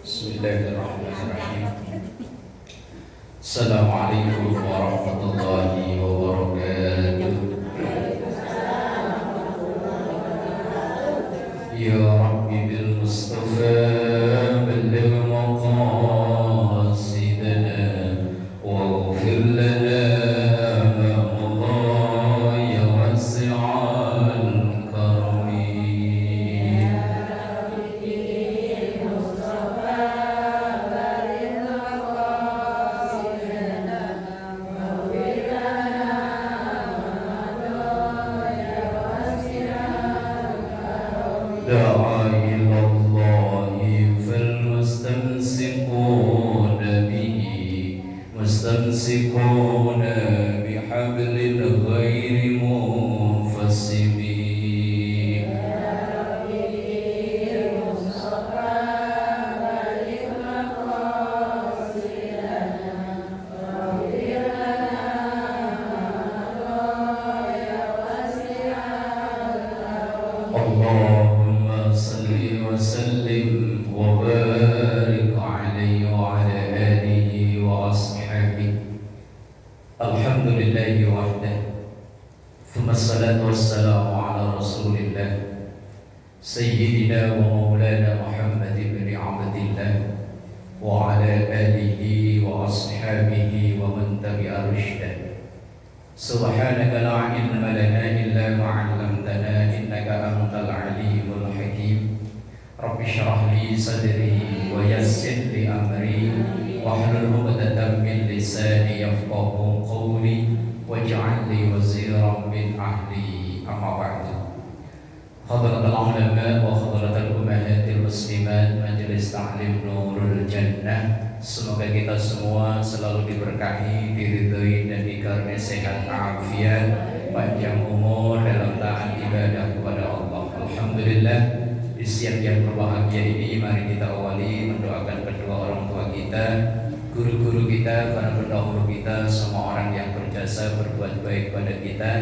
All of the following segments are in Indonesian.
Bismillahirrahmanirrahim. Assalamualaikum warahmatullahi wabarakatuh. Ya Rabbi bil Mustafa balligh maqasidana waghfir lana ma madha ya wasi'al karami. دعا إلى الله فالمستمسكون به مستمسكون بحبل غير منفصم. اللهم صل وسلم وبارك عليه وعلى آله وأصحابه. الحمد لله وحده ثم الصلاة والسلام على رسول الله سيدنا ومولانا محمد بن عبد الله وعلى آله وأصحابه ومن تبع رشده. سبحانك لا علم لنا إلا ما علمتنا إنك أنت العليم الحكيم. رب اشرح لي صدري ويسر لي أمري واحلل عقدة من لساني يفقهوا قولي واجعل لي وزيرا من أهلي. أما بعد. حضرة العلماء وحضرة الأمهات المسلمات Majelis Ta'lim Nurul Jannah, semoga kita semua selalu diberkahi, diridhoi dan dikaruniai sehat afiat, panjang umur dalam taat ibadah kepada Allah. Alhamdulillah, di siang yang berbahagia ini mari kita awali mendoakan kedua orang tua kita, guru-guru kita, para pendahulu kita, semua orang yang berjasa berbuat baik pada kita,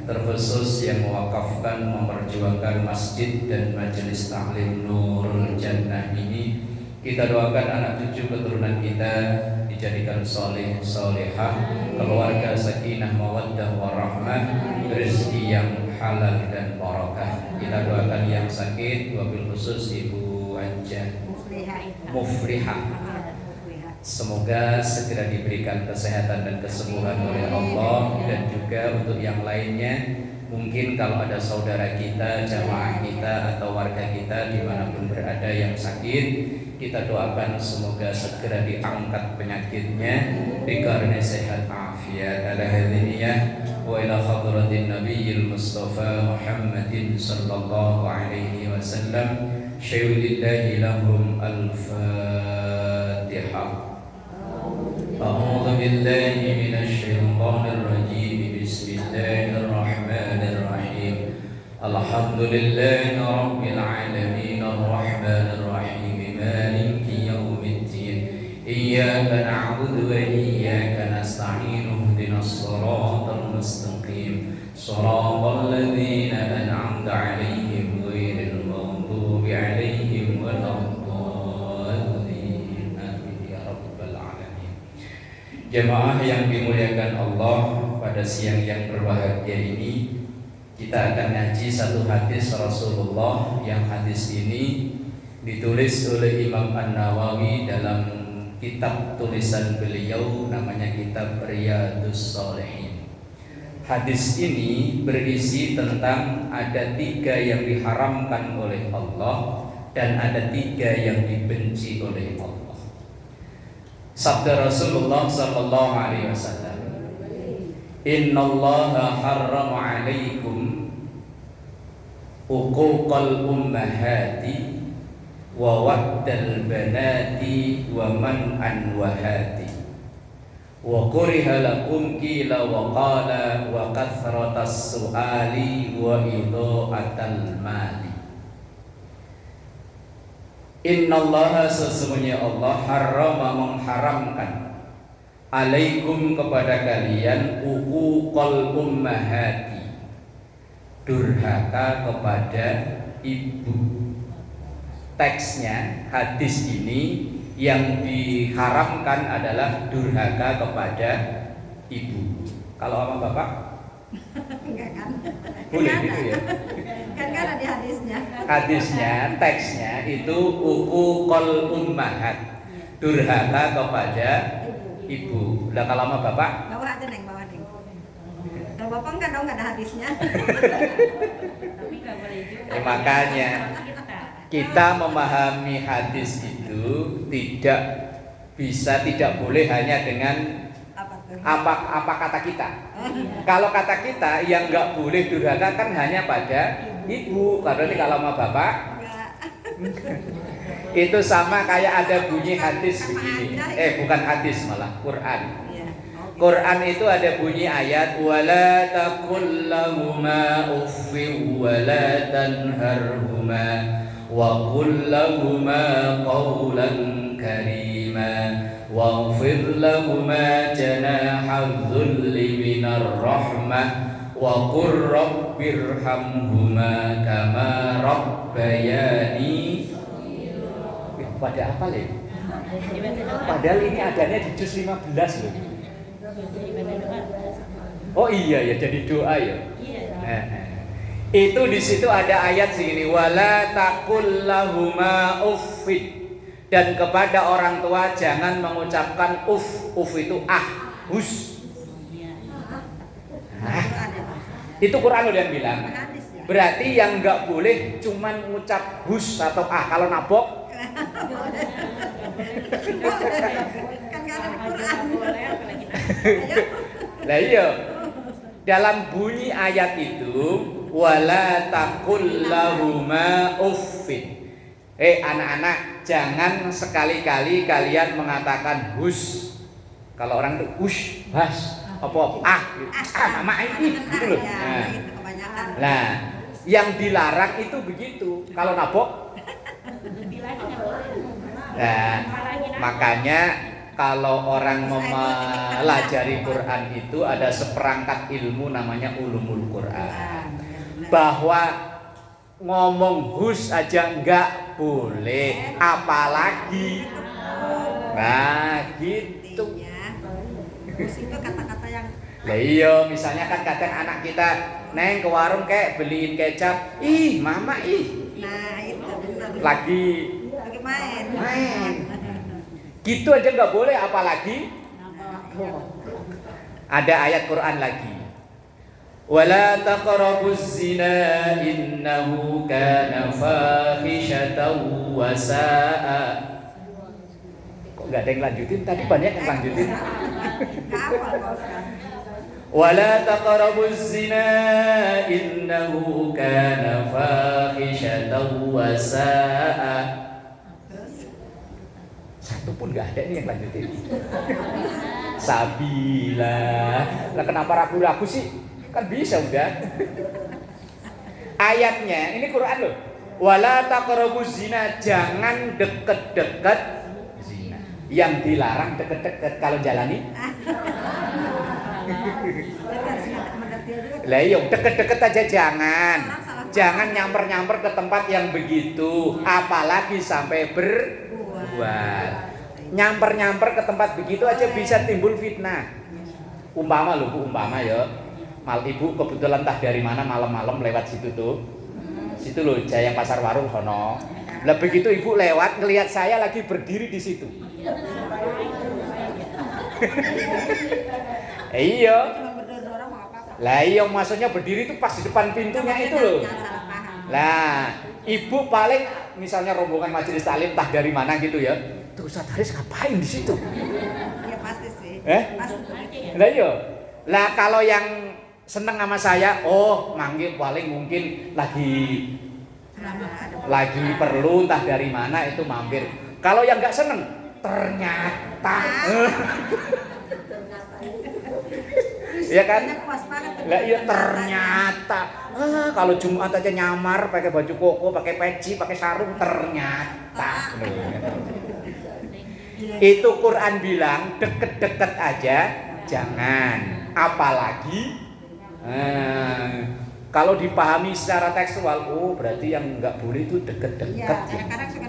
terkhusus yang mewakafkan, memperjuangkan masjid dan majelis taklim Nurul Jannah ini. Kita doakan anak cucu keturunan kita dijadikan soleh, solehah, keluarga sakinah, mawaddah, warahmah, rezeki yang halal dan barakah. Kita doakan yang sakit, wabil khusus Ibu Anja Muflihah, semoga segera diberikan kesehatan dan kesembuhan oleh Allah. Dan juga untuk yang lainnya, mungkin kalau ada saudara kita, jamaah kita atau warga kita dimanapun berada yang sakit, kita doakan semoga segera diangkat penyakitnya, dikaruniai sehat afiat. Ala hadziniyah wa ila hadratin nabiyil mustafa Muhammadin sallallahu alaihi wasallam. Syai'ulillahi lahum al-Fatihah. A'udzu billahi minasy syaithanir rajim. Bismillahirrahmanirrahim. Alhamdulillahi rabbil alamin arrahmanir rahim maliki yaumiddin. Iyyaka na'budu wa iyyaka nasta'in. Ihdinas shiratal mustaqim. Shiratal ladzina an'amta 'alaihim ghairil maghdubi 'alaihim waladdallin. Amin ya rabbal alamin. Jemaah yang dimuliakan Allah, pada siang yang berbahagia ini kita akan ngaji satu hadis Rasulullah, yang hadis ini ditulis oleh Imam An-Nawawi dalam kitab tulisan beliau, namanya kitab Riyadhus Shalihin. Hadis ini berisi tentang ada 3 yang diharamkan oleh Allah dan ada 3 yang dibenci oleh Allah. Sabda Rasulullah sallallahu alaihi wasallam, innallaha harrama 'alaikum uquqal ummahati wa waddal banati wa man'an wahati wa kuriha lakum qila wa qala wa kathratas su'ali wa idha'atal mali. Innallaha, sesungguhnya Allah, harrama, mengharamkan, alaikum, kepada kalian, uquqal ummahati, durhaka kepada ibu. teksnya hadis ini yang diharamkan adalah durhaka kepada ibu. Kalau sama bapak? Enggak kan? Boleh gitu ya? Kan ada di hadisnya. Hadisnya, teksnya itu uququl ummahat, durhaka kepada ibu. Lah kalau sama bapak? Bawah aja Neng, bawah Neng. Kalau bapak enggak dong, enggak ada hadisnya. Tapi nggak boleh juga. Makanya kita memahami hadis itu tidak boleh hanya dengan Apa tuh? apa kata kita. Kalau kata kita yang nggak boleh durhaka kan hanya pada ibu. Karena ini kalau sama bapak Enggak. itu sama kayak ada bunyi hadis begini. Bukan hadis, malah Quran. Iya. Quran itu ada bunyi ayat wala taqul lahuma uffin wala tanharhuma wa qul lahuma qawlan karima waghfir lahuma janahadh-dhulli minar rahmah wa qur rabbirhamhuma kama rabbayani. Pada apa le? Padahal ini adanya di juz 15 loh. Oh iya ya, jadi doa ya. Itu di situ ada ayat segini wala taqul lahuma uffin, dan kepada orang tua jangan mengucapkan uff itu hus. Itu Quran loh yang bilang. Berarti yang nggak boleh cuman ngucap hus atau kalau nabok. Kan enggak ada di Quran. Lah iya. Dalam bunyi ayat itu wala taqul lahuma uffin. Anak-anak, jangan sekali-kali kalian mengatakan hus. Kalau orang tuh hush, has, mama ini gitu loh. Nah, yang dilarang itu begitu. Kalau nabok. Nah, makanya kalau orang mempelajari Quran itu ada seperangkat ilmu namanya ulumul Quran. Bahwa ngomong hus aja nggak boleh, apalagi gitu. Hus itu kata-kata yang Lah iya, misalnya kan kadang anak kita neng ke warung kayak beliin kecap, mama nah itu benar. lagi main. Gitu aja nggak boleh, apalagi ada ayat Quran lagi. Wala taqrabuz zina innahu kana fahishatan wa sa'a. Kok enggak ada yang lanjutin? Tadi banyak yang lanjutin. Wala taqrabuz zina innahu kana fahishatan wa sa'a. Satu pun enggak ada nih yang lanjutin. Sabila. Lah kenapa ragu-ragu sih? Kan bisa udah. Ayatnya ini Quran loh. Wala taqrabuz zina, jangan deket-deket zina. Yang dilarang deket-deket kalau jalani. Lah iya, deket-deket aja jangan. Jangan nyamper-nyamper ke tempat yang begitu, apalagi sampai berbuat. Nyamper-nyamper ke tempat begitu aja bisa timbul fitnah. Umpama loh Bu, umpama ya. Ibu kebetulan entah dari mana malam-malam lewat situ tuh. Situ loh Jaya Pasar Warung sono. Lah begitu ibu lewat ngelihat saya lagi berdiri di situ. Iya. Lah iya, maksudnya berdiri itu pas di depan pintunya itu loh. Lah, ibu paling misalnya rombongan majelis taklim entah dari mana gitu ya. Tuh Ustaz Haris ngapain di situ? Iya pasti sih. Pasti. Lah iya. Lah kalau yang seneng sama saya, manggil paling mungkin lagi perlu entah dari mana itu mampir. Kalau yang nggak seneng, ternyata, ya kan? Lah iya ternyata. Kalau Jumat aja nyamar pakai baju koko, pakai peci, pakai sarung, ternyata. Itu Quran bilang deket-deket aja jangan, apalagi kalau dipahami secara tekstual, berarti yang nggak boleh itu deket-deket. Iya, kadang-kadang suka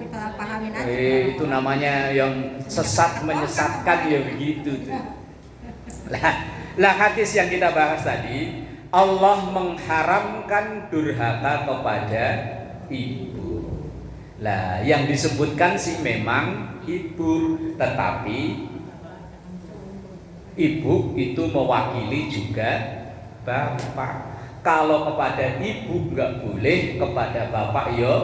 Itu namanya yang sesat menyesatkan ya begitu tuh. Lah hadis yang kita bahas tadi, Allah mengharamkan durhaka kepada ibu. Lah yang disebutkan sih memang ibu, tetapi ibu itu mewakili juga bapak. Kalau kepada ibu nggak boleh, kepada bapak ya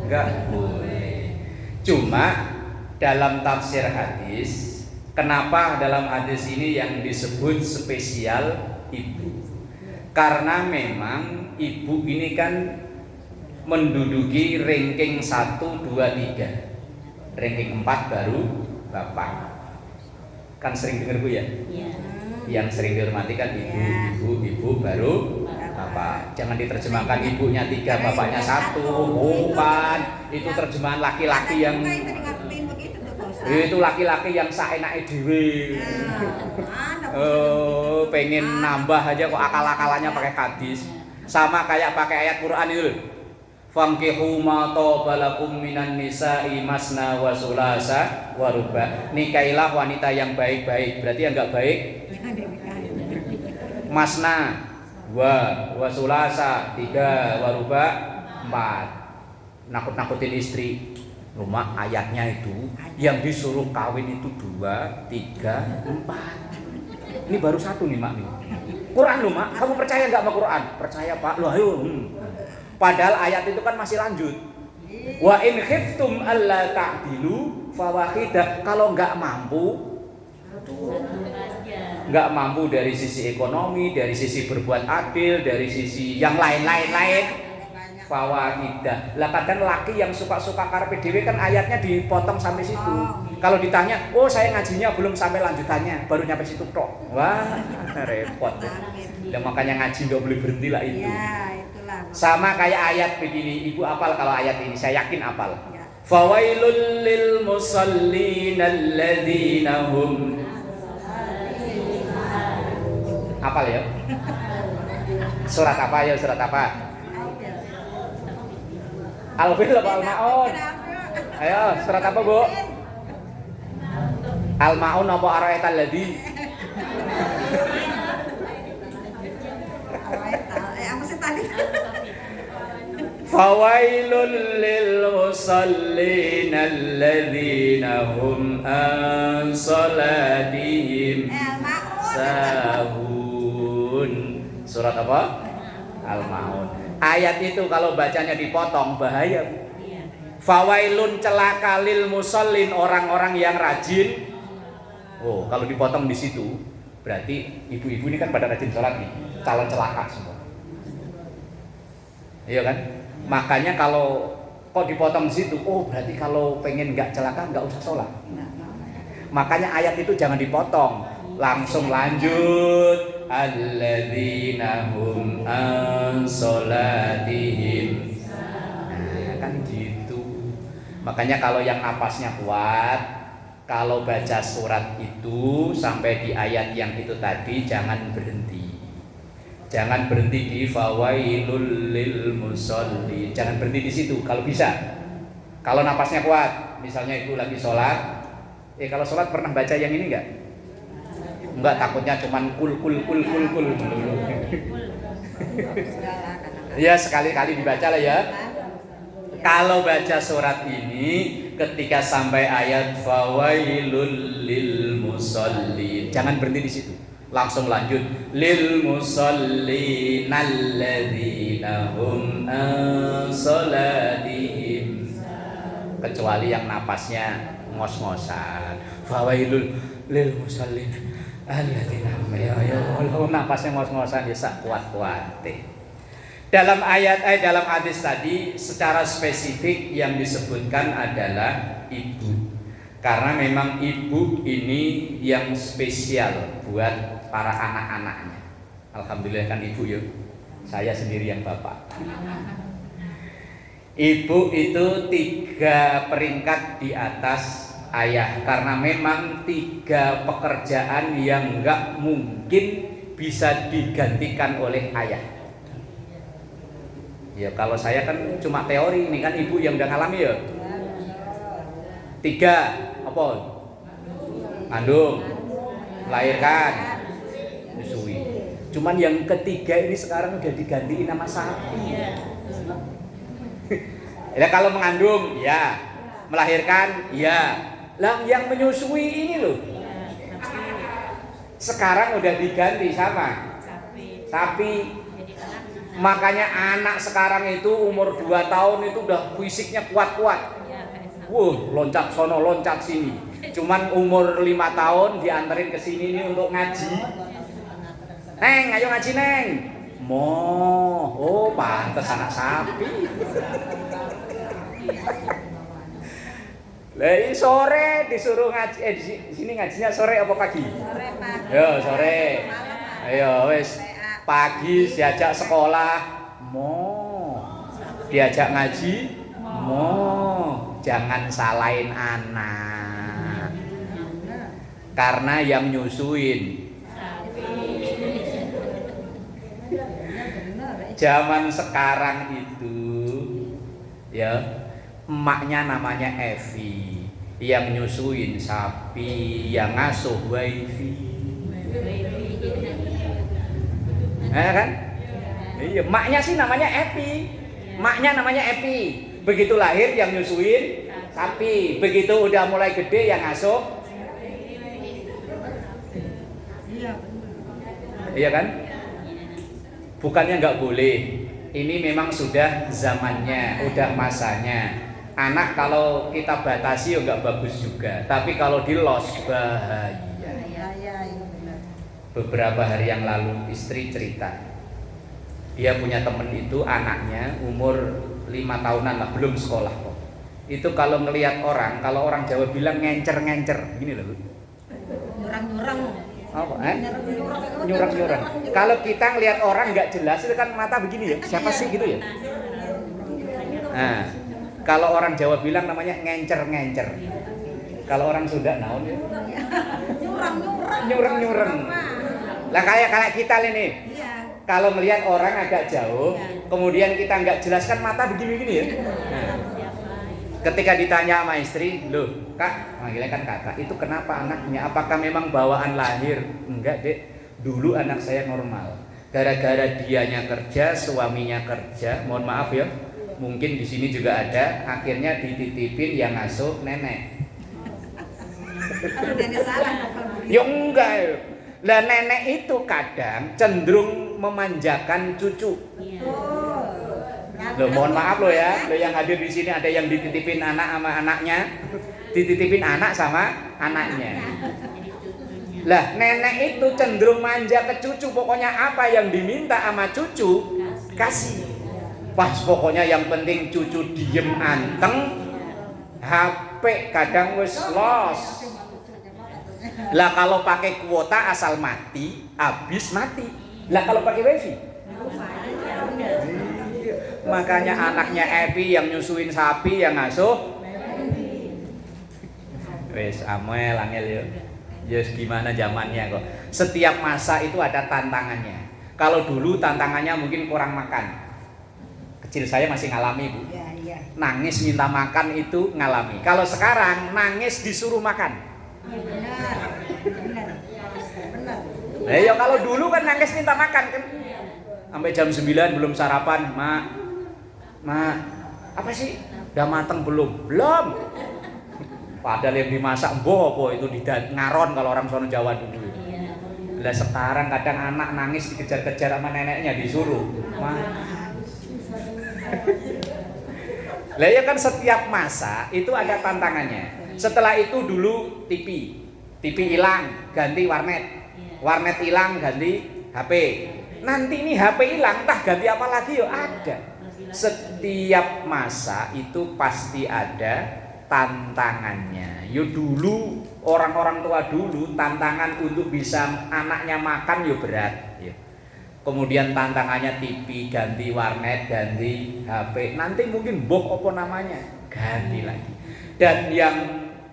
nggak boleh. Cuma dalam tafsir hadis, kenapa dalam hadis ini yang disebut spesial ibu? Karena memang ibu ini kan menduduki ranking 1, 2, 3. Ranking 4 baru bapak. Kan sering dengar Bu ya? Iya. Yang sering dihormati kan ibu baru bapak. Jangan diterjemahkan ibunya 3, bapaknya 1. Bukan. Itu terjemahan laki-laki yang itu laki-laki yang saenake dhewe. Pengen nambah aja kok akal-akalannya pakai hadis. Sama kayak pakai ayat Quran itu. Fankihu ma tabalakum minan nisa'i masna wa sulasa wa ruba. Nikailah wanita yang baik-baik. Berarti yang enggak baik masna wa sulasa 3 wa ruba 4. Nakut-nakutin istri. Rumah ayatnya itu yang disuruh kawin itu 2, 3, 4. Ini baru 1 nih Mak nih. Quran loh Mak, kamu percaya nggak sama Quran? Percaya Pak. Loh ayo. Padahal ayat itu kan masih lanjut. Wa in khiftum alla ta'dilu fawahidah. Kalau nggak mampu dari sisi ekonomi, dari sisi berbuat adil, dari sisi yang lain-lain fawahidah. Lah kadang laki yang suka-suka karepe dhewe kan ayatnya dipotong sampai situ. Kalau ditanya, "Oh, saya ngajinya belum sampai lanjutannya, baru nyampe situ tok." Wah, repot. Lah makanya ngaji enggak boleh berhenti lah itu. Sama kayak ayat begini, Ibu hafal kalau ayat ini, saya yakin hafal. Fawailul lil musallin alladzina hum. Hafal ya? Surat apa ya? Surat apa? Al-Fil apa Al-Maun? Ayo, surat apa, Bu? Al-Maun apa Ara'aital ladzi? Fawailul lil musallin alladzina hum an salatihim sahun. Surat apa? Al-Maun. Ayat itu kalau bacanya dipotong bahaya. Fawailun celaka lil musallin, orang-orang yang rajin. Oh, kalau dipotong di situ berarti ibu-ibu ini kan pada rajin sholat nih, calon celaka semua. Iya kan? Makanya kalau kok dipotong di situ, oh berarti kalau pengen nggak celaka nggak usah sholat. Makanya ayat itu jangan dipotong, langsung lanjut. Alladzina hum an sholatihim. Nah, kan gitu. Makanya kalau yang napasnya kuat, kalau baca surat itu sampai di ayat yang itu tadi jangan berhenti. Jangan berhenti di fawailul lil musallin. Jangan berhenti di situ kalau bisa. Kalau napasnya kuat, misalnya ibu lagi sholat. Kalau sholat pernah baca yang ini enggak? Enggak, takutnya cuman kul. Ya sekali-kali dibaca lah ya. Kalau baca surat ini ketika sampai ayat fawailul lil musallin, jangan berhenti di situ. Langsung lanjut lil musallin alladzina hum an salatihim, kecuali yang napasnya ngos-ngosan. Fawailul lil musallin alladzina hum, ya Allah, napasnya ngos-ngosan ya sak kuat-kuate. Dalam dalam hadis tadi secara spesifik yang disebutkan adalah ibu. Karena memang ibu ini yang spesial buat para anak-anaknya. Alhamdulillah kan ibu ya. Saya sendiri yang bapak. Ibu itu 3 peringkat di atas ayah. Karena memang 3 pekerjaan yang enggak mungkin bisa digantikan oleh ayah. Ya kalau saya kan cuma teori, ini kan ibu yang udah ngalami ya. 3 apa? Ngandung, melahirkan, menyusui. Cuman yang ketiga ini sekarang udah digantiin nama sapi. Ya kalau mengandung, ya. Melahirkan, ya. Lah yang menyusui ini loh. Sekarang udah diganti sama sapi. Makanya anak sekarang itu umur 2 tahun itu udah fisiknya kuat-kuat. Loncat sono, loncat sini. Cuman umur 5 tahun dianterin ke sini nih untuk ngaji. Neng, ayo ngaji Neng. Oh, pantes anak sapi. Lah sore disuruh ngaji di sini ngajinya sore apa pagi? Sore, Pak. Yo, sore. Ayo wis pagi diajak sekolah. Diajak ngaji. Jangan salahin anak. Karena yang nyusuin zaman sekarang itu ya emaknya namanya Evi, yang nyusuin sapi, yang ngasuh wifi. Kan? Iya, emaknya sih namanya Evi. Emaknya namanya Evi. Begitu lahir yang nyusuin sapi, begitu udah mulai gede yang ngasuh. Iya kan? Bukannya nggak boleh, ini memang sudah zamannya, udah masanya. Anak kalau kita batasi ya nggak bagus juga, tapi kalau di los bahaya. Beberapa hari yang lalu istri cerita, dia punya temen itu anaknya umur 5 tahunan lah, belum sekolah kok. Itu kalau ngelihat orang, kalau orang Jawa bilang ngencer-ngencer, gini loh. Nyurang-nyurang. Apa? Nyurang-nyurang. Kalau kita ngelihat orang nggak jelas itu kan mata begini ya. Siapa sih gitu ya? Nah, kalau orang Jawa bilang namanya ngencer-ngencer. Kalau orang Sunda naon ya? Nyurang-nyurang. Lah kayak kita ini. Kalau melihat orang agak jauh, kemudian kita nggak jelaskan mata begini-begini ya. Nah, ketika ditanya sama istri, loh kak, manggilnya kan kakak, itu kenapa anaknya? Apakah memang bawaan lahir? Enggak dek, dulu anak saya normal. Gara-gara dianya kerja, suaminya kerja, mohon maaf ya, mungkin di sini juga ada, akhirnya dititipin yang ngasuh nenek. Nenek salah. Ya enggak ya. Lah nenek itu kadang cenderung memanjakan cucu. Loh, mohon maaf loh ya, loh yang hadir di sini ada yang dititipin anak sama anaknya, dititipin anak sama anaknya. Lah nenek itu cenderung manja ke cucu, pokoknya apa yang diminta sama cucu kasih. Pas pokoknya yang penting cucu diem anteng, HP kadang wis los. Lah kalau pakai kuota asal mati, habis mati. Lah kalau pakai wifi, makanya anaknya Evi yang nyusuin sapi, yang ngasuh. Wes amel angel ya. Yes, gimana zamannya kok. Setiap masa itu ada tantangannya. Kalau dulu tantangannya mungkin kurang makan. Kecil saya masih ngalami, Bu. Nangis minta makan itu ngalami. Kalau sekarang nangis disuruh makan. Benar. Nah, ya kalau dulu kan nangis minta makan kan. Sampai jam 9 belum sarapan, Mak, apa sih? Udah mateng belum? Belum. Padahal yang dimasak apa itu ngaron kalau orang sono Jawa dulu. Lah sekarang kadang anak nangis dikejar-kejar sama neneknya disuruh. Lah ya kan setiap masa itu ada tantangannya. Setelah itu dulu TV hilang, ganti warnet. Warnet hilang, ganti HP. Nanti ini HP hilang, entah ganti apa lagi yo ada. Setiap masa itu pasti ada tantangannya. Yo dulu orang-orang tua dulu tantangan untuk bisa anaknya makan yo berat. Yo. Kemudian tantangannya TV, ganti warnet, ganti HP. Nanti mungkin boh apa namanya, ganti lagi. Dan yang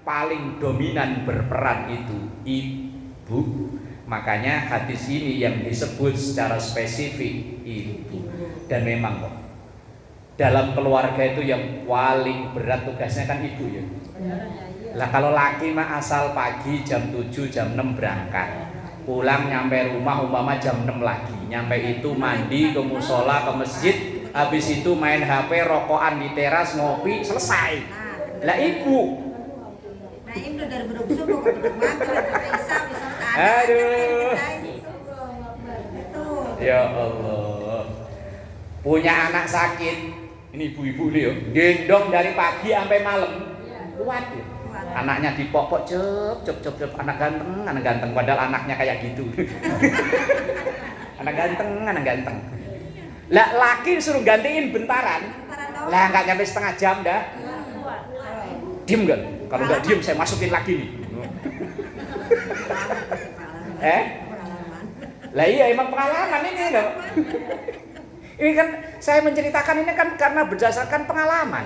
paling dominan berperan itu ibu. Makanya hadis ini yang disebut secara spesifik ibu. Dan memang kok dalam keluarga itu yang paling berat tugasnya kan ibu ya. Lah kalau laki mah asal pagi jam 7 jam 6 berangkat. Pulang nyampe rumah umpama jam 6 lagi. Nyampe itu mandi ke musola ke masjid, habis itu main HP, rokokan di teras, ngopi, selesai. Lah ibu. Nah, ini udah dari beduk subuh ke beduk maghrib sampai isya bisa ada. Aduh. Itu. Ya Allah. Punya anak sakit. Ini ibu-ibu nih yo, gendong dari pagi sampai malam. Kuat ya. Anaknya dipopok cep, anak ganteng padahal anaknya kayak gitu. anak ganteng. Lah laki suruh gantiin bentaran. Lah nggak nyampe setengah jam dah. Diem nggak? Kalau nggak diem saya masukin lagi nih. Lah iya emang pengalaman ini enggak. Ini kan saya menceritakan ini kan karena berdasarkan pengalaman.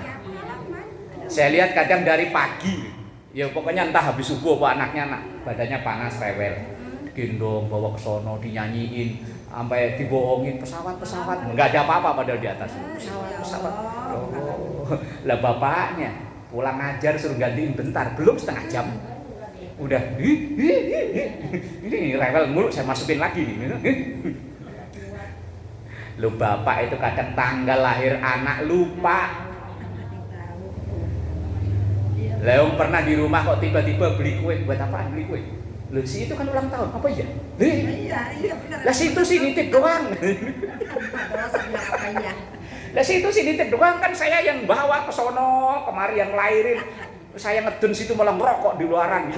Saya lihat kadang dari pagi. Ya pokoknya entah habis subuh apa anaknya badannya panas rewel, gendong bawa ke sono dinyanyiin sampai dibohongin pesawat nggak ada apa-apa padahal di atas pesawat. Oh. Lah bapaknya pulang ngajar suruh gantiin bentar belum setengah jam udah ini rewel mulu saya masukin lagi nih. Lu bapak itu kadang tanggal lahir anak lupa. Leong pernah di rumah kok tiba-tiba beli kue, buat apaan beli kue? Loh si itu kan ulang tahun, apa ya? Iya benar. Lah si itu sih nitip doang. Lah si itu sih nitip doang kan saya yang bawa ke sono, kemari yang lahirin. Saya ngedun situ malah ngerokok di luaran.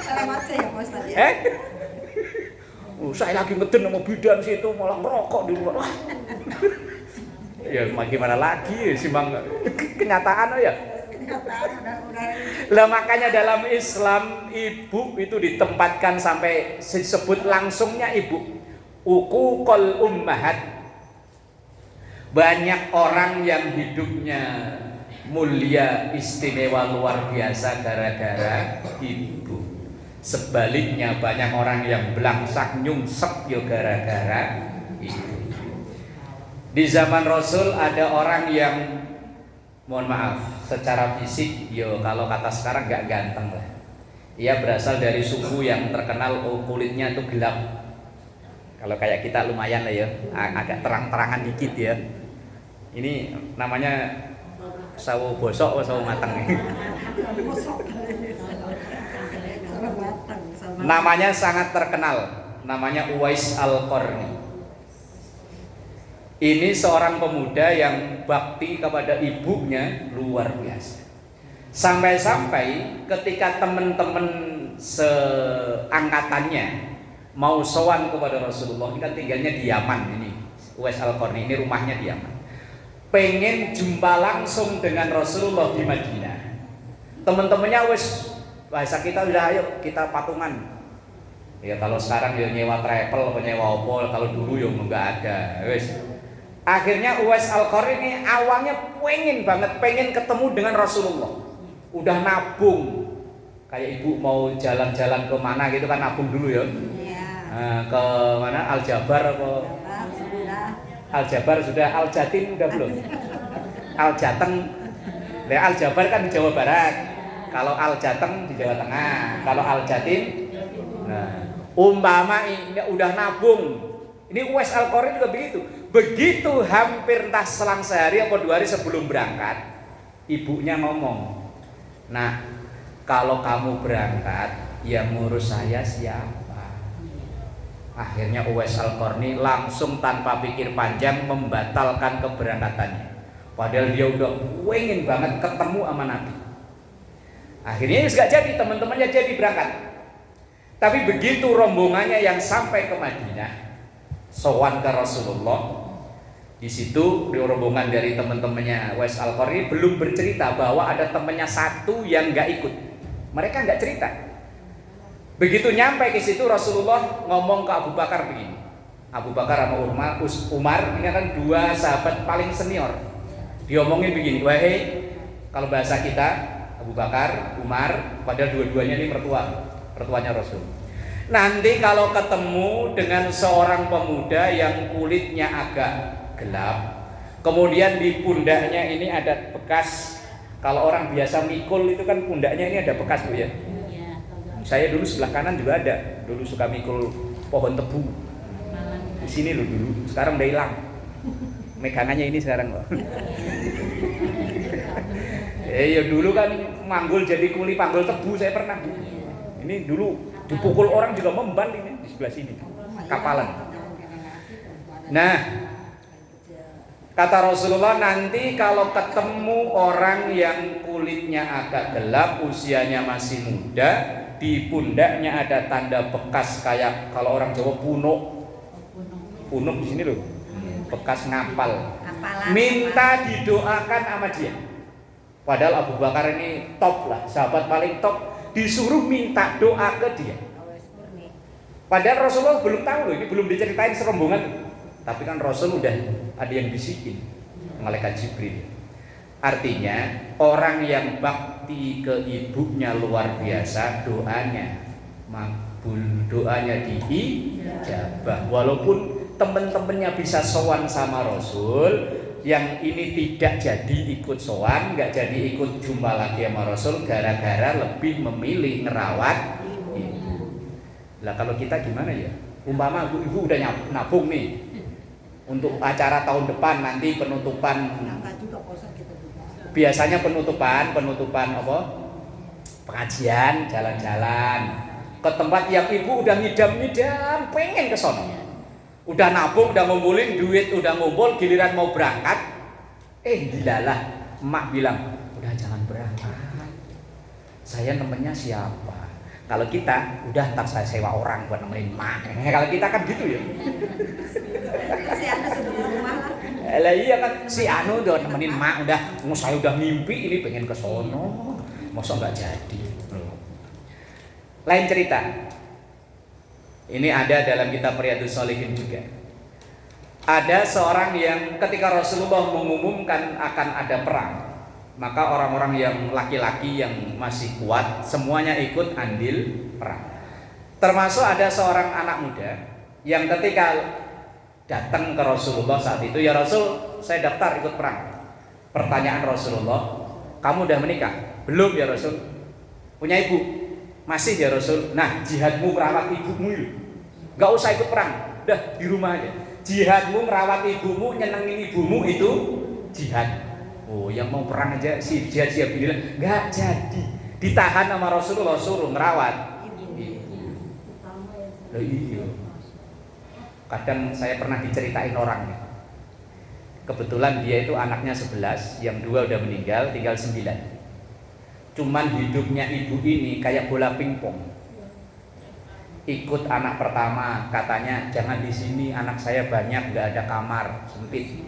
Selamat ya Pak Ustaz ya. Saya lagi ngedun sama bidan situ malah ngerokok di luar. Ya gimana lagi sih bang, kenyataan ya. Lah makanya dalam Islam ibu itu ditempatkan sampai disebut langsungnya ibu. Uququl ummahat. Banyak orang yang hidupnya mulia istimewa luar biasa gara-gara ibu. Sebaliknya banyak orang yang belangsak nyungsep yo gara-gara ibu. Di zaman Rasul ada orang yang mohon maaf secara fisik kalau kata sekarang gak ganteng lah. Ia berasal dari suku yang terkenal kulitnya itu gelap. Kalau kayak kita lumayan lah ya, agak terang-terangan dikit ya. Ini namanya sawo bosok atau sawo matang nih. Namanya sangat terkenal, namanya Uwais Al-Qarni. Ini seorang pemuda yang bakti kepada ibunya luar biasa. Sampai-sampai ketika teman-teman seangkatannya mau sowan kepada Rasulullah, ini kan tinggalnya di Yaman ini. Uwais Al-Qarni ini rumahnya di Yaman. Pengen jumpa langsung dengan Rasulullah di Madinah. Teman-temannya wes bahasa kita udah ayo kita patungan. Ya kalau sekarang ya nyewa travel, nyewa opol, kalau dulu ya enggak ada. Wes. Akhirnya Uwais Al-Qarni ini awalnya pengen ketemu dengan Rasulullah. Udah nabung, kayak ibu mau jalan-jalan ke mana gitu kan nabung dulu ya. Nah, ke mana Al-Jabar apa? Al-Jabar sudah, Al-Jatim udah belum? Al-Jateng. Nah, Al-Jabar kan di Jawa Barat. Kalau Al-Jateng di Jawa Tengah. Kalau Al-Jatim, nah, umpama ini udah nabung. Ini Uwais Al-Qarni juga begitu. Begitu hampir entah selang sehari atau 2 hari sebelum berangkat, ibunya ngomong, "Nah, kalau kamu berangkat, yang ngurus saya siapa?" Akhirnya Uwais Al-Qarni langsung tanpa pikir panjang membatalkan keberangkatannya. Padahal dia udah pengen banget ketemu sama Nabi. Akhirnya gak jadi, teman-temannya jadi berangkat. Tapi begitu rombongannya yang sampai ke Madinah, sowan ke Rasulullah, di situ di rombongan dari teman-temannya Uwais Al-Qarni belum bercerita bahwa ada temannya satu yang nggak ikut. Mereka nggak cerita. Begitu nyampe ke situ Rasulullah ngomong ke Abu Bakar begini. Abu Bakar sama Umar ini kan 2 sahabat paling senior. Diomongin begini, wahai, kalau bahasa kita Abu Bakar, Umar, padahal dua-duanya ini mertuanya Rasul. Nanti kalau ketemu dengan seorang pemuda yang kulitnya agak gelap, kemudian di pundaknya ini ada bekas Kalau orang biasa mikul itu kan pundaknya ini ada bekas Bu ya. Iya. Saya dulu sebelah kanan juga ada. Dulu suka mikul pohon tebu. Di sini loh dulu. Sekarang udah hilang. Megangannya ini sekarang loh. Ya dulu kan manggul jadi kuli panggul tebu saya pernah. Ini dulu dipukul orang juga memban ini di sebelah sini. Kapalan. Nah, kata Rasulullah, nanti kalau ketemu orang yang kulitnya agak gelap, usianya masih muda, di pundaknya ada tanda bekas kayak kalau orang Jawa punuk. Punuk di sini loh. Bekas ngapal. Minta didoakan sama dia. Padahal Abu Bakar ini top lah, sahabat paling top, disuruh minta doa ke dia. Padahal Rasulullah belum tahu loh, ini belum diceritain serombongan. Tapi kan Rasul udah ada yang bisikin, malaikat Jibril. Artinya orang yang bakti ke ibunya luar biasa, doanya makbul, doanya diijabah. Walaupun temen-temennya bisa sowan sama Rasul, yang ini tidak jadi ikut sowan, nggak jadi ikut jumpa lagi sama Rasul, gara-gara lebih memilih ngerawat ibu. Lah kalau kita gimana ya? Umpama ibu udah nabung nih untuk acara tahun depan, nanti penutupan. Biasanya penutupan apa? Pengajian, jalan-jalan ke tempat yang ibu udah ngidam-ngidam, pengen ke sono. Udah nabung, udah ngumpulin duit, udah ngumpul, giliran mau berangkat, dilalah, emak bilang, udah jangan berangkat. Saya nemennya siapa? Kalau kita, udah ntar saya sewa orang buat nemenin emak. Kalau kita kan gitu ya. Si Anu sebelum rumah lah. Lah iya kan, si Anu udah nemenin emak, udah, saya udah mimpi ini pengen ke sono, masa nggak jadi. Lain cerita. Ini ada dalam kitab Riyadhus Shalihin juga. Ada seorang yang ketika Rasulullah mengumumkan akan ada perang, maka orang-orang yang laki-laki yang masih kuat semuanya ikut andil perang. Termasuk ada seorang anak muda yang ketika datang ke Rasulullah saat itu, ya Rasul, saya daftar ikut perang. Pertanyaan Rasulullah, kamu udah menikah? Belum ya Rasul. Punya ibu? Masih ya Rasul. Nah, jihadmu merawat ibumu itu, gak usah ikut perang, udah di rumah aja. Jihadmu merawat ibumu, nyenengin ibumu itu jihad. Oh, yang mau perang aja si jihad bilang gak jadi. Ditahan sama Rasulullah, suruh merawat ibu. Loh iya. Kadang saya pernah diceritain orang, kebetulan dia itu anaknya 11, yang 2 udah meninggal, tinggal 9. Cuman hidupnya ibu ini kayak bola pingpong. Ikut anak pertama, katanya jangan di sini, anak saya banyak, nggak ada kamar, sempit.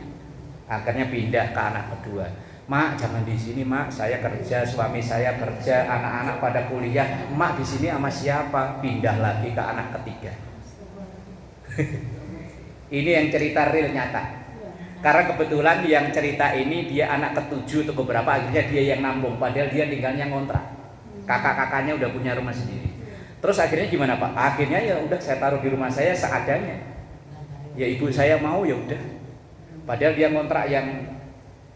Akhirnya pindah ke anak kedua. Mak, jangan di sini, Mak. Saya kerja, suami saya kerja, anak-anak pada kuliah. Mak di sini sama siapa? Pindah lagi ke anak ketiga. Ini yang cerita real nyata. Karena kebetulan yang cerita ini dia anak ke-7 atau keberapa, akhirnya dia yang nambung, padahal dia tinggalnya ngontrak. Kakak-kakaknya udah punya rumah sendiri. Terus akhirnya gimana Pak? Akhirnya ya udah saya taruh di rumah saya seadanya. Ya ibu saya mau ya udah. Padahal dia ngontrak yang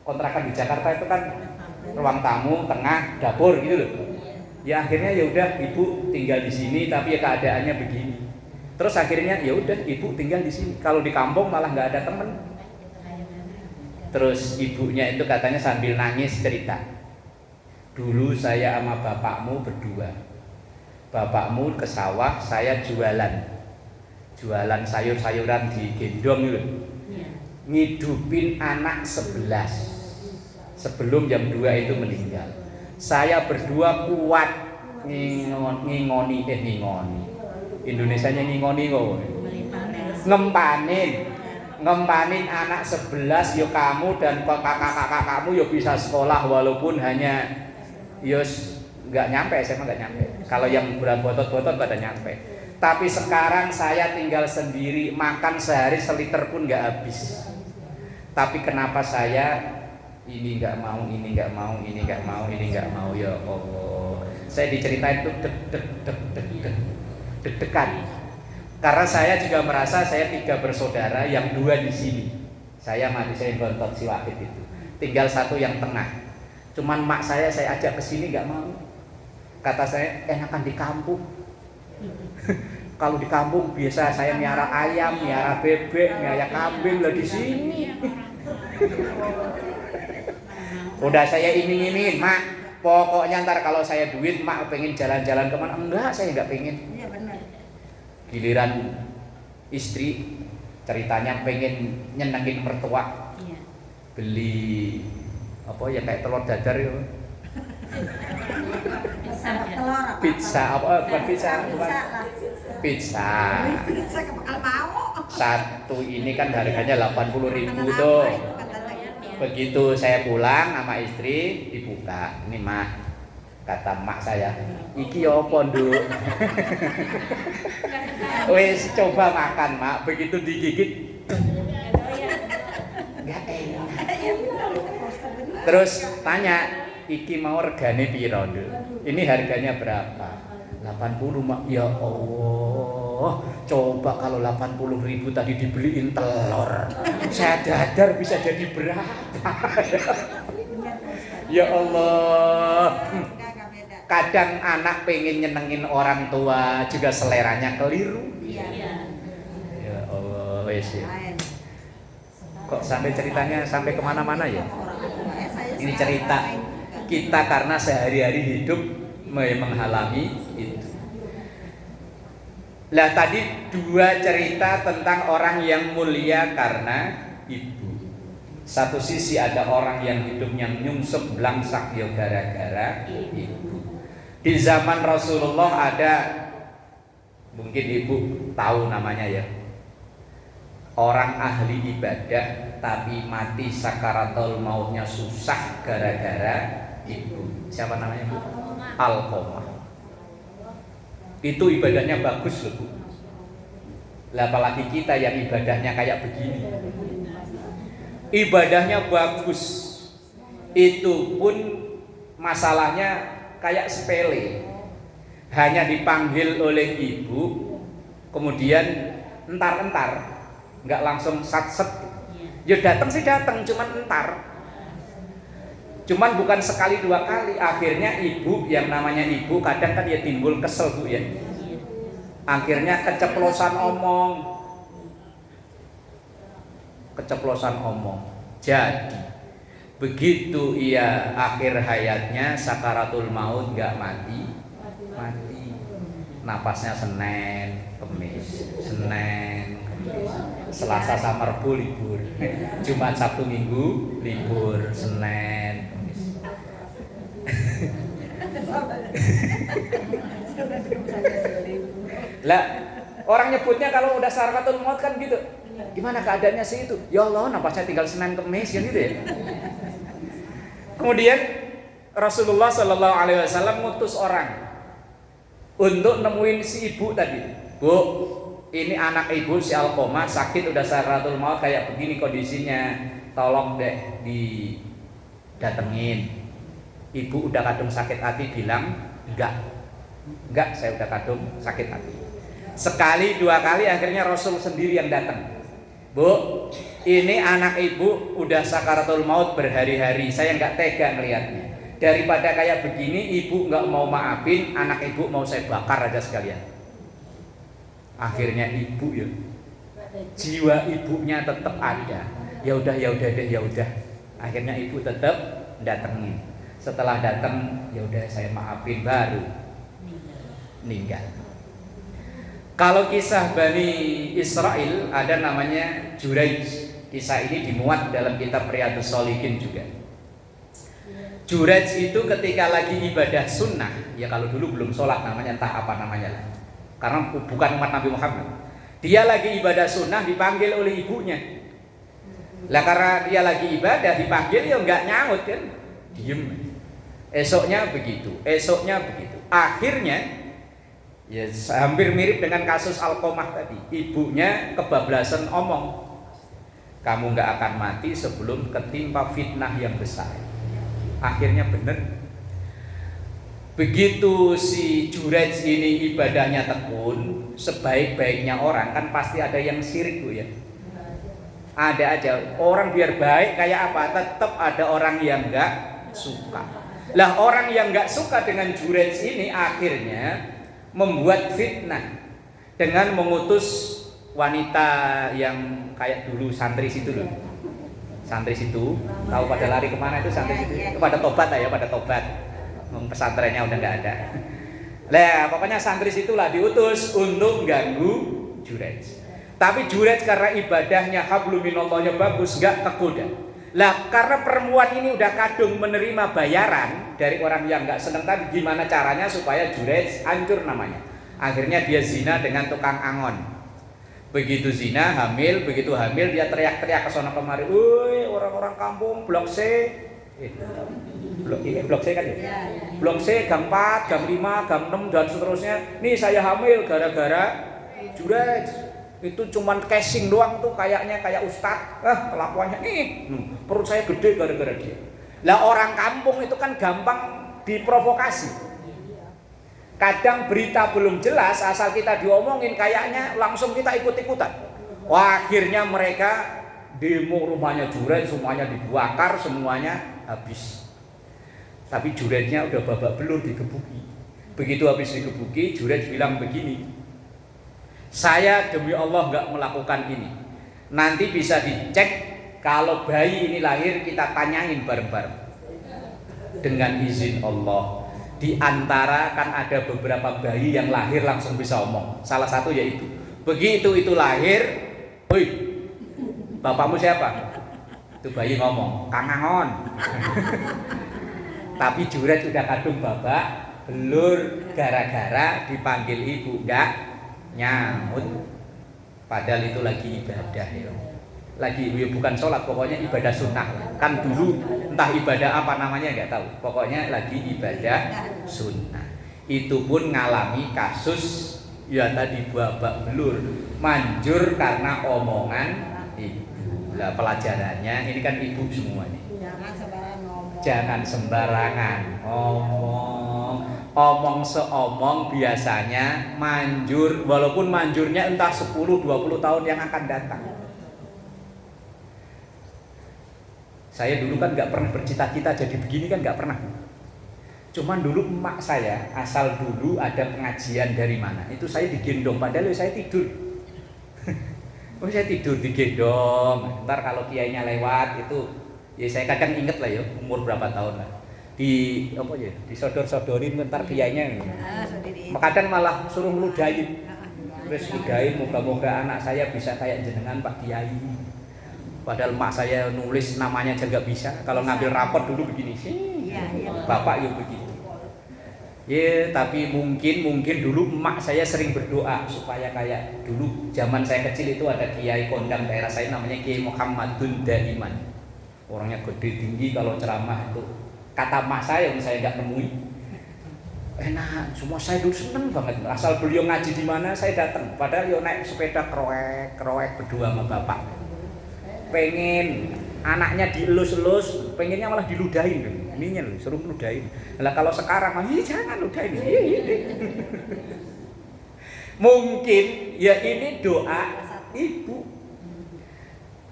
kontrakan di Jakarta itu kan ruang tamu, tengah, dapur gitu loh. Ya akhirnya ya udah ibu tinggal di sini, tapi ya keadaannya begini. Terus akhirnya ya udah ibu tinggal di sini. Kalau di kampung malah nggak ada temen. Terus ibunya itu katanya sambil nangis cerita, dulu saya sama bapakmu berdua. Bapakmu ke sawah, saya jualan sayur-sayuran di gendong gitu. Ngidupin anak 11 sebelum jam 2 itu meninggal. Saya berdua kuat ngingoni. Indonesianya ngingoni kok. Ngempanin anak 11, yo kamu dan kakak-kakak kamu yo bisa sekolah walaupun hanya yos nggak nyampe, SMA nggak nyampe. Kalau yang berat botot-botot pada nyampe. Tapi sekarang saya tinggal sendiri, makan sehari seliter pun nggak habis. Tapi kenapa saya ini nggak mau, ini nggak mau, ini nggak mau, ini nggak mau, ya Allah. Saya diceritain tuh deg-degan. Karena saya juga merasa saya 3 bersaudara, yang 2 di sini. Saya mati, saya gontot si Wahid itu. Tinggal 1 yang tengah. Cuman mak saya ajak ke sini nggak mau. Kata saya enakan di kampung. Kalau di kampung biasa saya miara ayam, miara bebek, miara kambing, lah di sini. Udah saya iming-imingin, mak. Pokoknya ntar kalau saya duit, mak pengen jalan-jalan kemana? Enggak, saya nggak pengen. Iya benar. Giliran istri ceritanya pengen nyenengin mertua, Iya. beli apa ya kayak telur dadar ya. Sama telur apa? Pizza apa? Bukan pizza, bukan. lah. Pizza. Pizza ke bakal mau. Satu ini kan harganya 80.000 Makanan tuh. apa itu katanya? Begitu saya pulang sama istri dibuka, ini mah kata mak saya, iki opo nduk. Wes coba makan mak, begitu digigit nggak enak. Terus tanya, iki mau regane piro nduk? Ini harganya berapa? 80 mak. Ya Allah, coba kalau 80.000 tadi dibeliin telur, saya dadar bisa jadi berapa? Ya Allah. Enggak beda. Kadang anak pengen nyenengin orang tua juga seleranya keliru. Iya. Ya Allah, wes ya. Lain. Kok sampai ceritanya sampai kemana-mana ya? Orang tua ya, saya Ini sekarang cerita rasain juga. kita karena sehari-hari hidup menghalangi itu. Lah tadi dua cerita tentang orang yang mulia karena ibu. Satu sisi ada orang yang hidupnya nyungsep belangsak ya gara-gara ibu. Di zaman Rasulullah ada, mungkin ibu tahu namanya ya, orang ahli ibadah tapi mati sakaratul mautnya susah gara-gara ibu. Siapa namanya Bu? Alqamah. Itu ibadahnya bagus loh Bu. Lah apalagi kita yang ibadahnya kayak begini. Ibadahnya bagus, itu pun masalahnya kayak sepele, hanya dipanggil oleh ibu, kemudian entar-entar, nggak langsung sat-set. Ya datang sih datang, cuman entar, cuman bukan sekali dua kali. Akhirnya ibu, yang namanya ibu kadang kan ya timbul kesel Bu ya, akhirnya keceplosan omong. Jadi begitu ia akhir hayatnya sakaratul maut nggak mati, napasnya Senin, Kamis, Selasa sama Rabu libur, Jumat Sabtu Minggu libur, Senin, Kamis. Lah orang nyebutnya kalau udah sakaratul maut kan gitu. Gimana keadaannya sih itu? Ya Allah, napasnya tinggal Senin Kamis kan gitu ya. Kemudian Rasulullah Shallallahu Alaihi Wasallam ngutus orang untuk nemuin si ibu tadi. Bu, ini anak ibu si Alqamah sakit udah sakaratul maut kayak begini kondisinya. Tolong deh didatengin. Ibu udah kadung sakit hati bilang enggak, saya udah kadung sakit hati. Sekali dua kali akhirnya Rasul sendiri yang datang. Bu, ini anak ibu udah sakaratul maut berhari-hari, saya nggak tega ngelihatnya. Daripada kayak begini, ibu nggak mau maafin, anak ibu mau saya bakar aja sekalian. Akhirnya ibu ya, jiwa ibunya tetap ada. Ya udah deh, ya udah. Akhirnya ibu tetap datengin. Setelah datang, ya udah saya maafin, baru meninggal. Kalau kisah Bani Israel ada namanya Juraij. Kisah ini dimuat dalam kitab Riyadhus Shalihin juga. Juraij itu ketika lagi ibadah sunnah, ya kalau dulu belum sholat namanya, entah apa namanya lah, karena bukan umat Nabi Muhammad. Dia lagi ibadah sunnah dipanggil oleh ibunya. Lah karena dia lagi ibadah dipanggil ya nggak nyaut kan, diem. Esoknya begitu. Akhirnya ya hampir mirip dengan kasus Alqamah tadi. Ibunya kebablasan omong, kamu nggak akan mati sebelum ketimpa fitnah yang besar. Akhirnya bener. Begitu si Juraij ini ibadahnya tekun, sebaik-baiknya orang kan pasti ada yang syirik Bu ya. Ada aja orang biar baik kayak apa, tetap ada orang yang nggak suka. Lah orang yang nggak suka dengan jurej ini akhirnya membuat fitnah dengan mengutus wanita yang kayak dulu santri situ loh. Santri situ, tahu pada lari kemana itu santri situ? Pada tobat lah ya, pada tobat. Pesantrennya udah nggak ada. Lah pokoknya santri situlah diutus untuk ganggu jurej. Tapi jurej karena ibadahnya hablum minallahnya bagus, nggak kegoda. Lah karena perempuan ini udah kadung menerima bayaran dari orang yang nggak seneng, tapi gimana caranya supaya jurej hancur namanya? Akhirnya dia zina dengan tukang angon. Begitu zina, hamil, begitu hamil dia teriak-teriak ke sono kemari, "Woi, orang-orang kampung Blok C." Blok C kan ya? Blok C, gang 4, gang 5, gang 6 dan seterusnya. Nih saya hamil gara-gara jurej. Itu cuman casing doang tuh kayaknya kayak ustad. Kelakuannya nih, perut saya gede gara-gara dia. Lah orang kampung itu kan gampang diprovokasi. Kadang berita belum jelas, asal kita diomongin kayaknya langsung kita ikut-ikutan. Wah, akhirnya mereka demo rumahnya jurej, semuanya dibakar, semuanya habis. Tapi jurejnya udah babak belur digebuki. Begitu habis digebuki, jurej bilang begini, "Saya demi Allah nggak melakukan ini. Nanti bisa dicek, kalau bayi ini lahir kita tanyain bareng-bareng. Dengan izin Allah. Di antara kan ada beberapa bayi yang lahir langsung bisa omong. Salah satu yaitu begitu itu lahir, "Woi, bapakmu siapa?" Itu bayi ngomong, "Kang Angon." Tapi jurej sudah kadung babak belur gara-gara dipanggil ibu nggak nyamut. Padahal itu lagi ibadah ya. Lagi bukan sholat, pokoknya ibadah sunnah. Kan dulu entah ibadah apa namanya nggak tahu. Pokoknya lagi ibadah sunnah. Itu pun ngalami kasus ya tadi babak belur, manjur karena omongan ibu. Lah pelajarannya ini kan ibu semua nih. Jangan sembarangan ngomong. Omong seomong biasanya manjur, walaupun manjurnya entah 10-20 tahun yang akan datang. Saya dulu kan nggak pernah bercita-cita jadi begini kan nggak pernah. Cuman dulu emak saya asal dulu ada pengajian dari mana itu saya digendong padahal saya tidur. Oh saya tidur digendong. Ntar kalau kiainya lewat itu ya saya kadang inget lah ya umur berapa tahun lah. Di apa ya disodor-sodorin ntar kiainya. Kadang malah suruh ngeludahin. Terus ludahin moga-moga anak saya bisa kayak jenengan Pak Kiai. Padahal mak saya nulis namanya aja nggak bisa. Kalau ngambil rapor dulu begini sih, bapak yuk begitu. Ya, tapi mungkin dulu emak saya sering berdoa supaya kayak dulu zaman saya kecil itu ada kiai kondang daerah saya namanya Kiai Muhammadun Daiman. Orangnya gede tinggi kalau ceramah itu. Kata emak saya yang saya nggak nemui. Enak, semua saya dulu seneng banget. Asal beliau ngaji di mana saya datang. Padahal yo naik sepeda kroek berdua sama bapak. Pengen anaknya dielus-elus, pengennya malah diludahin. Ininya suruh ludahin. Lah kalau sekarang jangan ludahin. Mungkin ya ini doa ibu.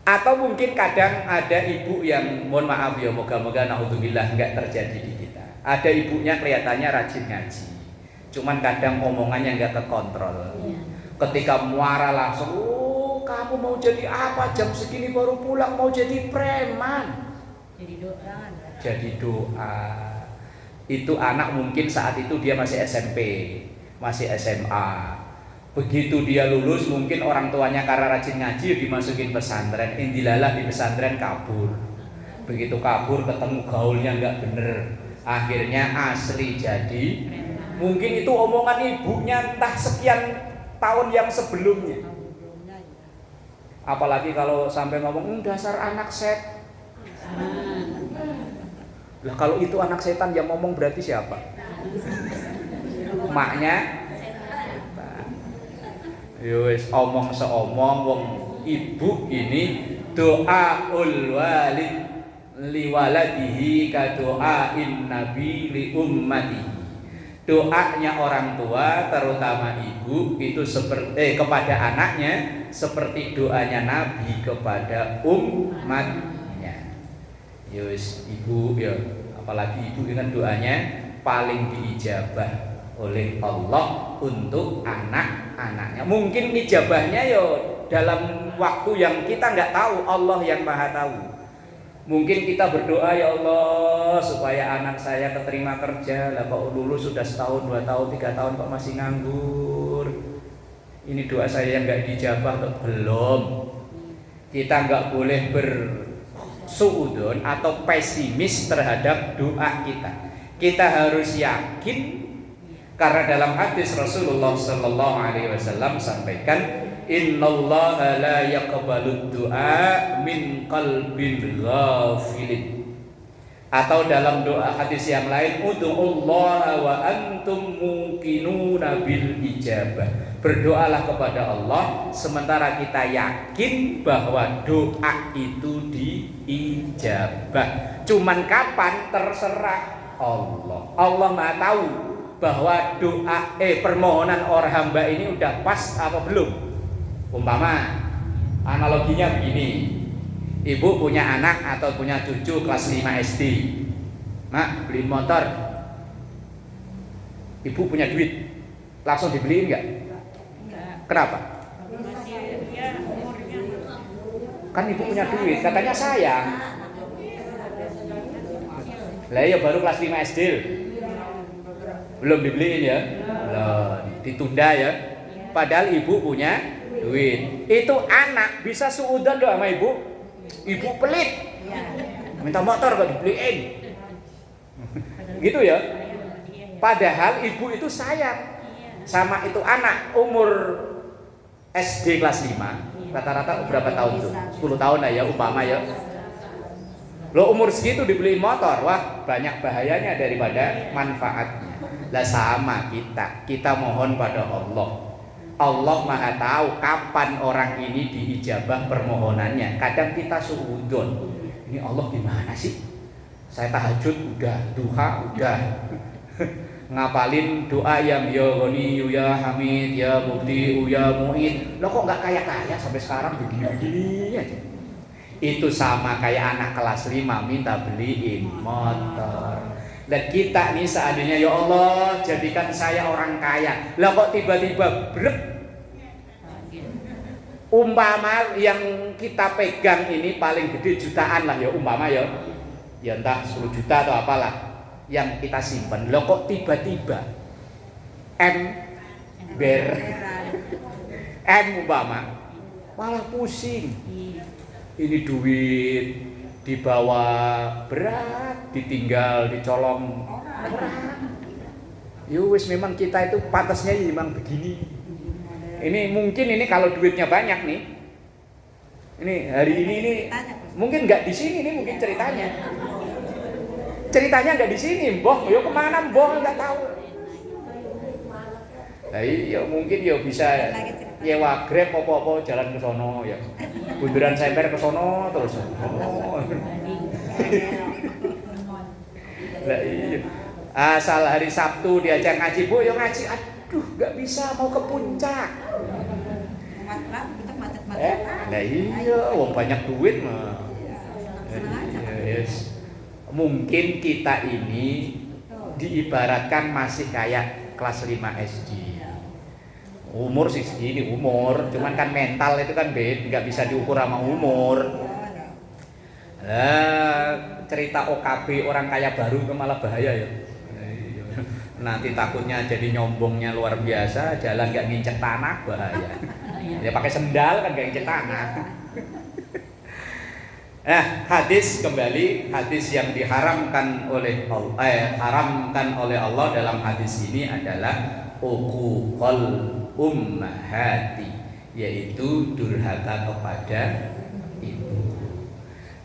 Atau mungkin kadang ada ibu yang mohon maaf ya, moga-moga naudzubillah enggak terjadi di kita. Ada ibunya kelihatannya rajin ngaji. Cuman kadang omongannya enggak terkontrol. Ketika muara langsung, "Kamu mau jadi apa? Jam segini baru pulang, mau jadi preman." Jadi doa. Itu anak mungkin saat itu dia masih SMP, masih SMA. Begitu dia lulus mungkin orang tuanya karena rajin ngaji dimasukin pesantren. Indilalah di pesantren kabur. Begitu kabur ketemu gaulnya nggak bener. Akhirnya asli jadi. Mungkin itu omongan ibunya entah sekian tahun yang sebelumnya. Apalagi kalau sampai ngomong dasar anak set. Lah kalau itu anak setan yang ngomong berarti siapa? Maknya yowes omong seomong wong ibu ini doaul walid liwaladihi ka doain nabi li ummati. Doanya orang tua terutama ibu itu seperti kepada anaknya seperti doanya Nabi kepada umatnya. Yus ibu ya Apalagi ibu dengan doanya paling diijabah oleh Allah untuk anak-anaknya. Mungkin ijabahnya yo dalam waktu yang kita nggak tahu, Allah yang maha tahu. Mungkin kita berdoa, ya Allah supaya anak saya keterima kerja. Lah kok lulus sudah setahun, 2 tahun, 3 tahun kok masih nganggur. Ini doa saya yang nggak dijabah atau belum. Kita nggak boleh bersuudon atau pesimis terhadap doa kita. Kita harus yakin, karena dalam hadis Rasulullah Sallallahu Alaihi Wasallam sampaikan, Innallaha la yaqbalu du'a min qalbin ghafilin. Atau dalam doa hadis yang lain, ud'ullaha wa antum muqinuna bil ijabah. Berdoalah kepada Allah sementara kita yakin bahwa doa itu diijabah. Cuman kapan terserah Allah. Allah Maha tahu bahwa doa permohonan orang hamba ini udah pas apa belum. Umpama analoginya begini. Ibu punya anak atau punya cucu kelas 5 SD. Mak, beliin motor. Ibu punya duit, langsung dibeliin nggak? Kenapa? Masih ya umurnya. Kan ibu punya duit, katanya sayang. Lah ya baru kelas 5 SD. Belum dibeliin ya? Belum, ditunda ya. Padahal ibu punya duit. Itu anak bisa suudan doa sama ibu. Ibu pelit. Minta motor kok dibeliin. Gitu ya. Padahal ibu itu sayang sama itu anak umur SD kelas 5, rata-rata berapa tahun tuh? 10 tahun lah ya umpama ya. Lo umur segitu dibeliin motor, wah banyak bahayanya daripada manfaatnya. Lah sama kita mohon pada Allah. Allah Maha tahu kapan orang ini diijabah permohonannya. Kadang kita suudzon. Ini Allah gimana sih? Saya tahajud udah, duha udah. Ngapalin doa yang ya Ghani, ya Hamid, ya Mubdi, ya Mu'in. Lo kok nggak kaya-kaya sampai sekarang begini-begini aja. Itu sama kayak anak kelas 5 minta beliin motor. Dan kita nih seandainya ya Allah jadikan saya orang kaya. Lah kok tiba-tiba brek. Umpama yang kita pegang ini paling gede jutaan lah ya umpama ya. Ya entah 10 juta atau apalah yang kita simpan. Loh kok tiba-tiba M umpama malah pusing. Ini duit dibawa berat, ditinggal, dicolong orang. Yo wis memang kita itu pantasnya memang begini. Ini mungkin ini kalau duitnya banyak nih. Ini hari ini mungkin nggak di sini nih mungkin ceritanya. Ceritanya nggak di sini, Mbah. Yo kemana Mbah nggak tahu. Nah, iya mungkin yo bisa nyewa Grab apa-apa jalan ke sono ya. Bundaran Semper ke sono terus. Lah iya. Asal hari Sabtu diajak ngaji, Bu, yo ngaji. Aduh, nggak bisa mau ke puncak. Nah iya, wong banyak duit mah. Yes. Mungkin kita ini diibaratkan masih kayak kelas 5 SD. Umur sih segini umur, cuman kan mental itu kan beda, nggak bisa diukur sama umur. Cerita OKB orang kaya baru itu malah bahaya ya. Nanti takutnya jadi nyombongnya luar biasa, jalan nggak nginjek tanah bahaya. Ya pakai sendal kan nggak nginjek tanah. Nah, hadis kembali, hadis yang diharamkan oleh haramkan oleh Allah dalam hadis ini adalah uququl ummahati, yaitu durhaka kepada ibu.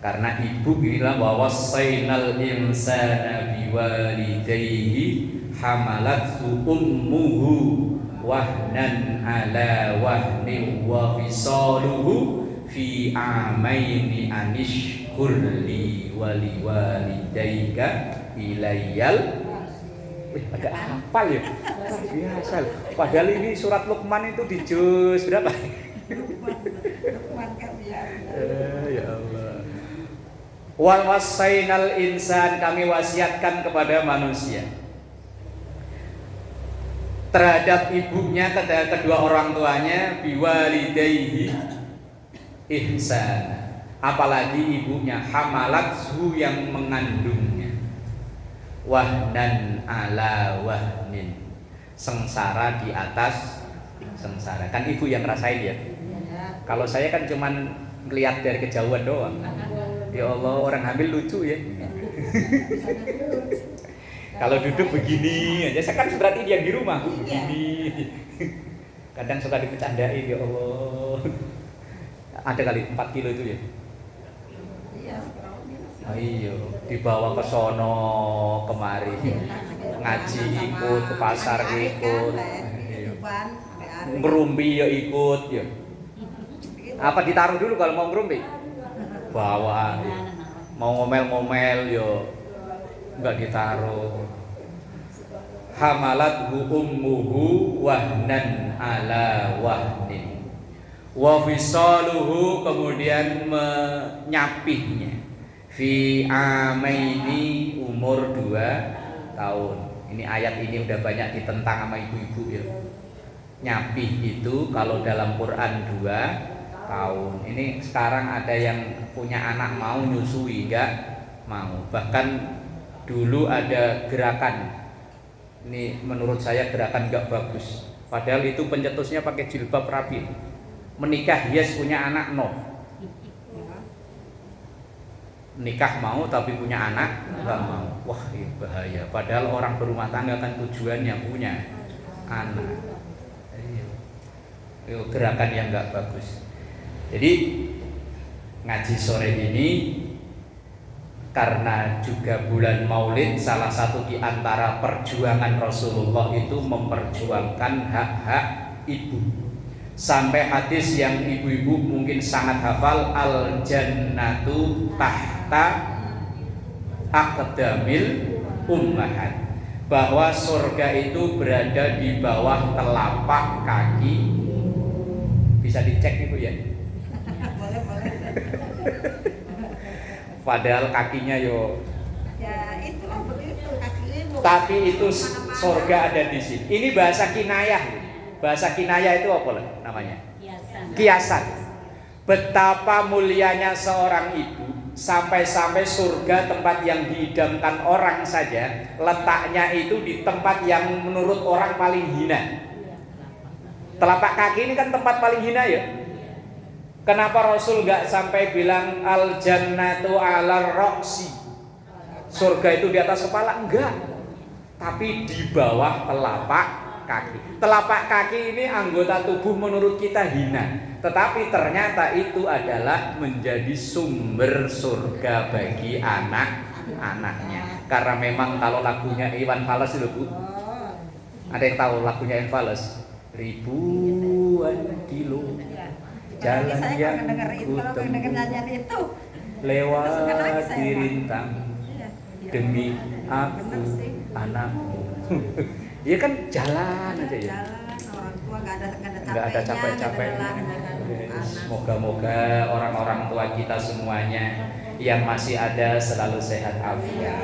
Karena ibu bilang bahwa wasainal insana biwalidayhi hamalathu ummuhu wahnan ala wahnin wa fisaluhu fi amaini anishkurli wali walidayka ilayyal. Ada hafal ya? Biasa. Padahal ini surat Luqman itu di juz berapa? Ya Allah. Wa wasainal insan, kami wasiatkan kepada manusia terhadap ibunya, terhadap kedua orang tuanya, biwalidayhi ihsan. Apalagi ibunya, hamalathu yang mengandungnya, wahnan ala wahnin, sengsara di atas sengsara. Kan ibu yang rasain ya. Kalau saya kan cuman ngeliat dari kejauhan doang. Ya Allah, orang hamil lucu ya. Kalau duduk begini aja, saya kan berarti dia di rumah begini. Kadang suka dibecandain, ya Allah. Ada kali 4 kilo itu ya. Oh iya, dibawa ke sono kemari, ngaji ikut, ke pasar ikut, ngerumpi ya ikut ya. Apa ditaruh dulu kalau mau ngerumpi? Bawa. Mau ngomel-ngomel yo enggak ditaruh. Hamalathu ummuhu wahnan ala wahnin. Wa fisaluhu, kemudian menyapihnya. Fi amaini, umur 2 tahun. Ini ayat ini udah banyak ditentang sama ibu-ibu ya. Nyapih itu kalau dalam Quran 2 tahun. Ini sekarang ada yang punya anak mau nyusui, enggak mau. Bahkan dulu ada gerakan, ini menurut saya gerakan enggak bagus. Padahal itu pencetusnya pakai jilbab rapi. Menikah yes, punya anak no. Nikah mau tapi punya anak enggak mau. Wah, ini bahaya. Padahal orang berumah tangga kan tujuannya punya anak. Itu gerakan yang enggak bagus. Jadi ngaji sore ini karena juga bulan Maulid, salah satu di antara perjuangan Rasulullah itu memperjuangkan hak-hak ibu. Sampai hadis yang ibu-ibu mungkin sangat hafal, al jannatu tahta aqdamil ummahat, bahwa surga itu berada di bawah telapak kaki. Bisa dicek Ibu ya. Padahal kakinya yo. Ya itulah begitu kakinya. Tapi itu surga ada di sini. Ini bahasa kinayah. Bahasa kinayah itu apa namanya? Kiasan. Betapa mulianya seorang ibu, sampai-sampai surga tempat yang diidamkan orang saja, letaknya itu di tempat yang menurut orang paling hina. Telapak kaki ini kan tempat paling hina ya. Kenapa Rasul nggak sampai bilang al jannatu ala roksi, surga itu di atas kepala? Enggak, tapi di bawah telapak kaki. Telapak kaki ini anggota tubuh menurut kita hina, tetapi ternyata itu adalah menjadi sumber surga bagi anak-anaknya. Karena memang kalau lagunya Iwan Fals itu Bu, ada yang tahu lagunya Iwan Fals? Ribuan kilo jalan yang ku lewat dirintang demi aku anakmu. Iya kan jalan aja ya. Orang tua nggak ada capek-capeknya. Semoga-moga orang-orang tua kita semuanya yang masih ada selalu sehat afiat.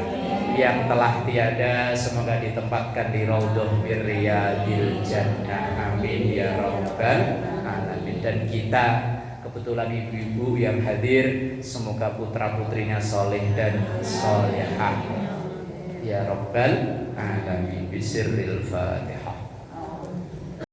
Yang telah tiada semoga ditempatkan di raudhah mirriyadil jannah. Amin ya rabbal alamin. Dan kita kebetulan ibu-ibu yang hadir, semoga putra-putrinya soleh dan solehah ya rabbal alamin. Bisirril Fatihah.